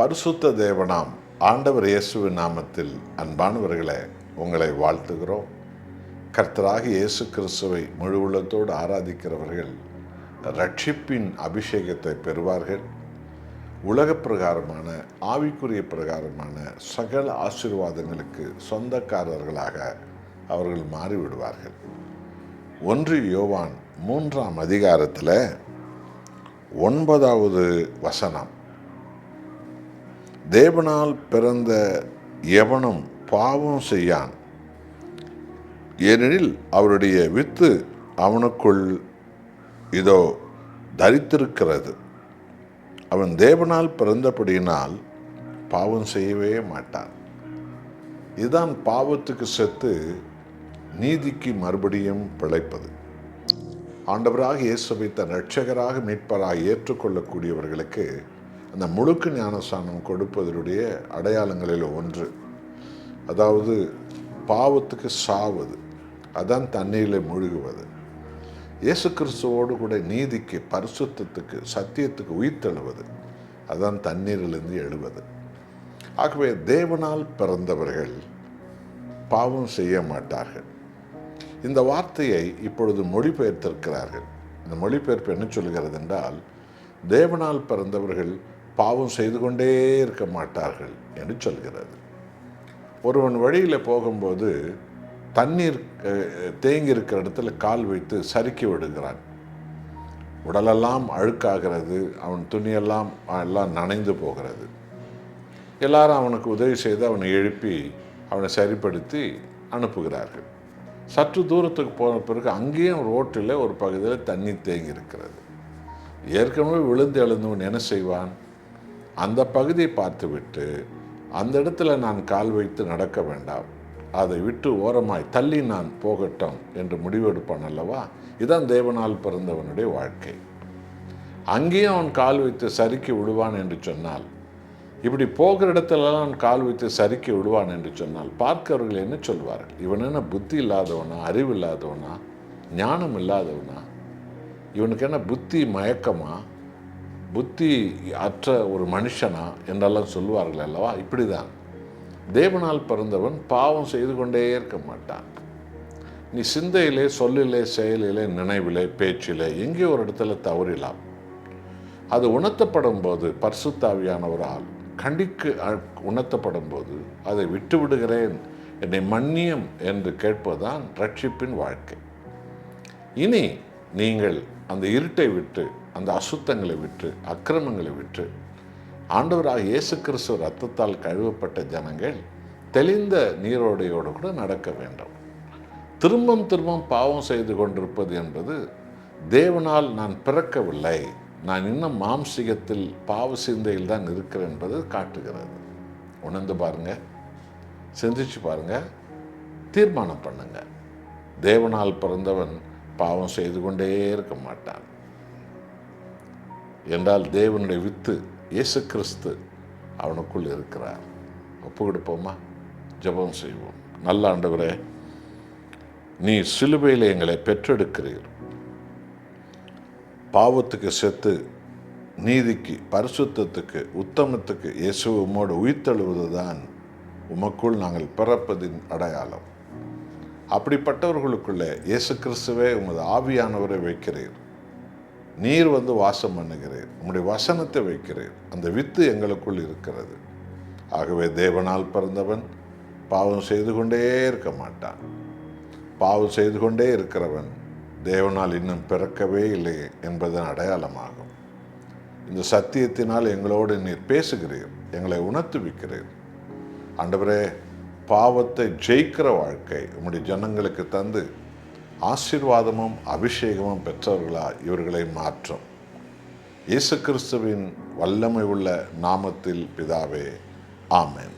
பரிசுத்த தேவனாம் ஆண்டவர் இயேசுவின் நாமத்தில் அன்பானவர்களே, உங்களை வாழ்த்துகிறோம். கர்த்தராக இயேசு கிறிஸ்துவை முழு உள்ளத்தோடு ஆராதிக்கிறவர்கள் ரட்சிப்பின் அபிஷேகத்தை பெறுவார்கள். உலக பிரகாரமான ஆவிக்குரிய பிரகாரமான சகல ஆசீர்வாதங்களுக்கு சொந்தக்காரர்களாக அவர்கள் மாறிவிடுவார்கள். 1 யோவான் 3ஆம் அதிகாரத்தில் 9வது வசனம், தேவனால் பிறந்த எவனும் பாவம் செய்யான், ஏனெனில் அவருடைய வித்து அவனுக்குள் இதோ தரித்திருக்கிறது. அவன் தேவனால் பிறந்தபடியினால் பாவம் செய்யவே மாட்டான். இதுதான் பாவத்துக்கு செத்து நீதிக்கு மறுபடியும் பிழைப்பது. ஆண்டவராக இயேசுவை தன் இரட்சகராக மீட்பராக ஏற்றுக்கொள்ளக்கூடியவர்களுக்கு அந்த முழுக்கு ஞானஸ்நானம் கொடுப்பதனுடைய அடையாளங்களில் ஒன்று, அதாவது பாவத்துக்கு சாவது, அதான் தண்ணீரில் முழுகுவது. இயேசு கிறிஸ்துவோடு கூட நீதிக்கு, பரிசுத்தத்துக்கு, சத்தியத்துக்கு உயிர்த்தெழுவது, அதான் தண்ணீரிலிருந்து எழுவது. ஆகவே தேவனால் பிறந்தவர்கள் பாவம் செய்ய மாட்டார்கள். இந்த வார்த்தையை இப்பொழுது மொழிபெயர்த்திருக்கிறார்கள். இந்த மொழிபெயர்ப்பு என்ன சொல்கிறது என்றால், தேவனால் பிறந்தவர்கள் பாவம் செய்து கொண்டே இருக்க மாட்டார்கள் என்று சொல்கிறது. ஒருவன் வழியில் போகும்போது தண்ணீர் தேங்கி இருக்கிற இடத்துல கால் வைத்து சறுக்கி விடுகிறான். உடலெல்லாம் அழுக்காகிறது, அவன் துணியெல்லாம் நனைந்து போகிறது. எல்லாரும் அவனுக்கு உதவி செய்து அவனை எழுப்பி அவனை சரிப்படுத்தி அனுப்புகிறார்கள். சற்று தூரத்துக்கு போன பிறகு அங்கேயும் ரோட்டில் ஒரு பகுதியில் தண்ணீர் தேங்கி இருக்கிறது. ஏற்கனவே விழுந்து எழுந்தவன் என்ன செய்வான்? அந்த பகுதியை பார்த்துவிட்டு, அந்த இடத்துல நான் கால் வைத்து நடக்க வேண்டாம், அதை விட்டு ஓரமாய் தள்ளி நான் போகட்டும் என்று முடிவெடுப்பான் அல்லவா? இதுதான் தேவனால் பிறந்தவனுடைய வாழ்க்கை. அங்கேயும் அவன் கால் வைத்து சறுக்கி விடுவான் என்று சொன்னால், இப்படி போகிற இடத்துலலாம் கால் வைத்து சறுக்கி விடுவான் என்று சொன்னால் பார்க்கிறவர்கள் என்ன சொல்வார்கள்? இவன் என்ன புத்தி இல்லாதவனா, அறிவு இல்லாதவனா, ஞானம் இல்லாதவனா, இவனுக்கு என்ன புத்தி மயக்கமா, புத்தி அற்ற ஒரு மனுஷனா என்றெல்லாம் சொல்வார்கள் அல்லவா? இப்படி தான் தேவனால் பிறந்தவன் பாவம் செய்து கொண்டே இருக்க மாட்டான். நீ சிந்தையிலே, சொல்லிலே, செயலிலே, நினைவிலே, பேச்சிலே எங்கே ஒரு இடத்துல தவறிலாம். அது உணர்த்தப்படும் போது பரிசுத்த ஆவியானவரால் உணர்த்தப்படும் போது அதை விட்டு விடுகிறேன், என்னை மன்னியும் என்று கேட்பதுதான் ரட்சிப்பின் வாழ்க்கை. இனி நீங்கள் அந்த இருட்டை விட்டு, அந்த அசுத்தங்களை விட்டு, அக்கிரமங்களை விட்டு ஆண்டவராக இயேசு கிறிஸ்துவ ரத்தத்தால் கழுவப்பட்ட ஜனங்கள் தெளிந்த நீரோடையோடு கூட நடக்க வேண்டும். திரும்பவும் பாவம் செய்து கொண்டிருப்பது என்பது தேவனால் நான் பிறக்கவில்லை, நான் இன்னும் மாம்சிகத்தில் பாவ சிந்தையில் தான் இருக்கிறேன் என்பது காட்டுகிறது. உணர்ந்து பாருங்க, சிந்திச்சு பாருங்க, தீர்மானம் பண்ணுங்க. தேவனால் பிறந்தவன் பாவம் செய்து கொண்டே இருக்க மாட்டான். என்றால் தேவனுடைய வித்து இயேசு கிறிஸ்து அவனுக்குள் இருக்கிறார். ஒப்பு கொடுப்போமா? ஜெபம் செய்வோம். நல்ல ஆண்டவரே, நீ சிலுவையில் எங்களை பெற்றெடுக்கிறீர். பாவத்துக்கு செத்து நீதிக்கு, பரிசுத்தத்துக்கு, உத்தமத்துக்கு இயேசு உம்மோடு உயிர்த்தெழுவது தான் உமக்குள் நாங்கள் பிறப்பதின் அடையாளம். அப்படிப்பட்டவர்களுக்குள்ளே இயேசு கிறிஸ்துவே உமது ஆவியானவரை வைக்கிறீர். நீர் வந்து வாசம் பண்ணுகிறீர், உம்முடைய வசனத்தை வைக்கிறீர். அந்த வித்து எங்களுக்குள் இருக்கிறது. ஆகவே தேவனால் பிறந்தவன் பாவம் செய்து கொண்டே இருக்க மாட்டான். பாவம் செய்து கொண்டே இருக்கிறவன் தேவனால் இன்னும் பிறக்கவே இல்லை என்பதன் அடையாளமாகும். இந்த சத்தியத்தினால் எங்களோடு நீர் பேசுகிறீர், எங்களை உணர்த்துவிக்கிறீர். ஆண்டவரே, பாவத்தை ஜெயிக்கிற வாழ்க்கை உம்முடைய ஜனங்களுக்கு தந்து ஆசீர்வாதமும் அபிஷேகமும் பெற்றவர்களாய் இவர்களை மாற்றும். இயேசு கிறிஸ்துவின் வல்லமை உள்ள நாமத்தில் பிதாவே, ஆமென்.